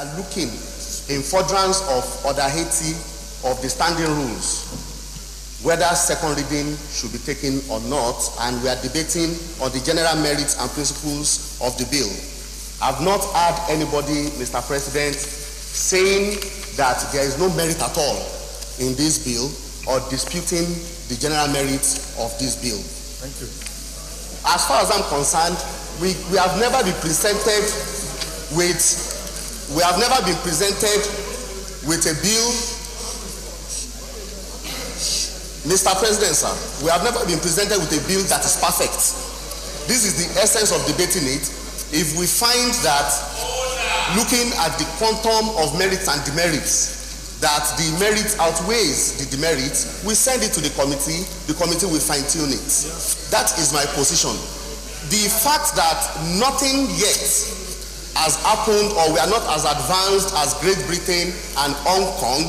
are looking in furtherance of Order 80 of the standing rules, whether second reading should be taken or not, and we are debating on the general merits and principles of the bill. I've not heard anybody, Mr. President, saying that there is no merit at all in this bill or disputing the general merits of this bill. Thank you. As far as I'm concerned, we have never been presented with a bill. Mr. President, sir, we have never been presented with a bill that is perfect. This is the essence of debating it. If we find that, looking at the quantum of merits and demerits, that the merit outweighs the demerits, we send it to the committee will fine-tune it. That is my position. The fact that nothing yet has happened, or we are not as advanced as Great Britain and Hong Kong,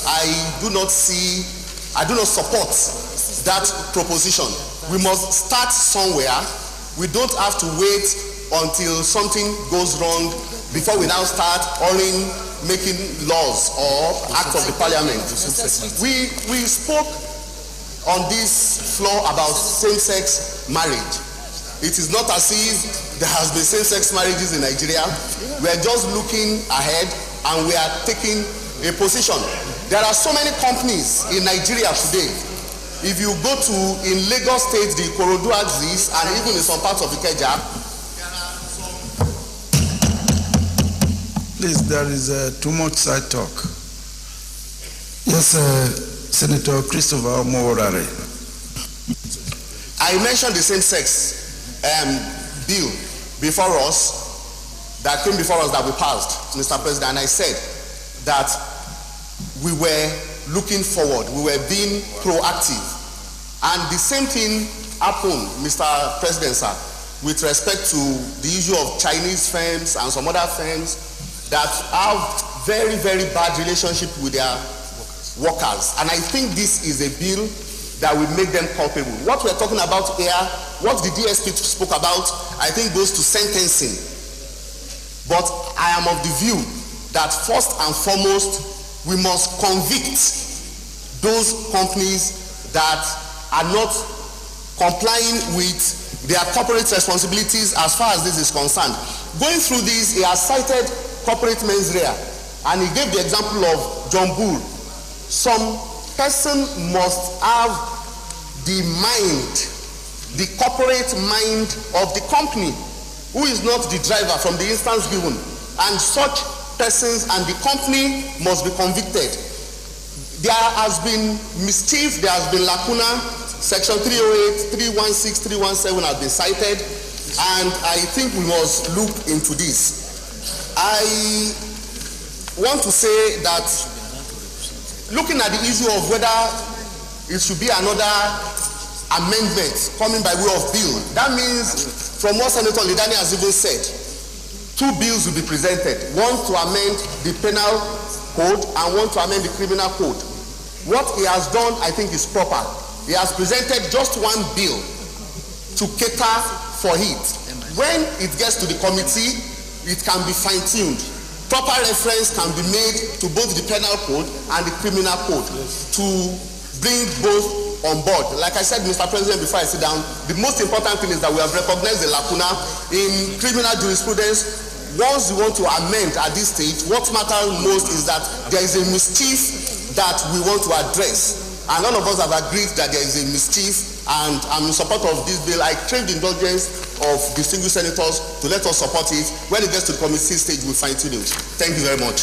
I do not support that proposition. We must start somewhere. We don't have to wait until something goes wrong before we now start making laws or acts of the parliament. We spoke on this floor about same-sex marriage. It is not as if there has been same-sex marriages in Nigeria. We are just looking ahead and we are taking a position. There are so many companies in Nigeria today. If you go to, in Lagos State, the Ikorodu axis, and even in some parts of Ikeja. Please, there is too much side talk. Yes, Senator Christopher Omoworare. I mentioned the same-sex bill before us, that came before us, that we passed, Mr. President, and I said that we were looking forward, we were being proactive. And the same thing happened, Mr. President, sir, with respect to the issue of Chinese firms and some other firms that have very, very bad relationship with their workers. And I think this is a bill that will make them culpable. What we're talking about here, what the DSP spoke about, I think goes to sentencing. But I am of the view that first and foremost, we must convict those companies that are not complying with their corporate responsibilities as far as this is concerned. Going through this, he has cited corporate menswear, and he gave the example of John Bull. Some person must have the mind, the corporate mind of the company, who is not the driver from the instance given, and such persons and the company must be convicted. There has been mischief, there has been lacuna. Section 308, 316, 317 have been cited, and I think we must look into this. I want to say that looking at the issue of whether it should be another amendment coming by way of bill, that means, from what Senator Lidani has even said, two bills will be presented, one to amend the penal code and one to amend the criminal code. What he has done, I think, is proper. He has presented just one bill to cater for it. When it gets to the committee, it can be fine-tuned. Proper reference can be made to both the penal code and the criminal code to bring both on board. Like I said, Mr. President, before I sit down, the most important thing is that we have recognized the lacuna in criminal jurisprudence. Once we want to amend at this stage, what matters most is that there is a mischief that we want to address. And none of us have agreed that there is a mischief, and I'm in support of this bill. I crave the indulgence of distinguished senators to let us support it. When it gets to the committee stage, we'll fine-tune it. Thank you very much.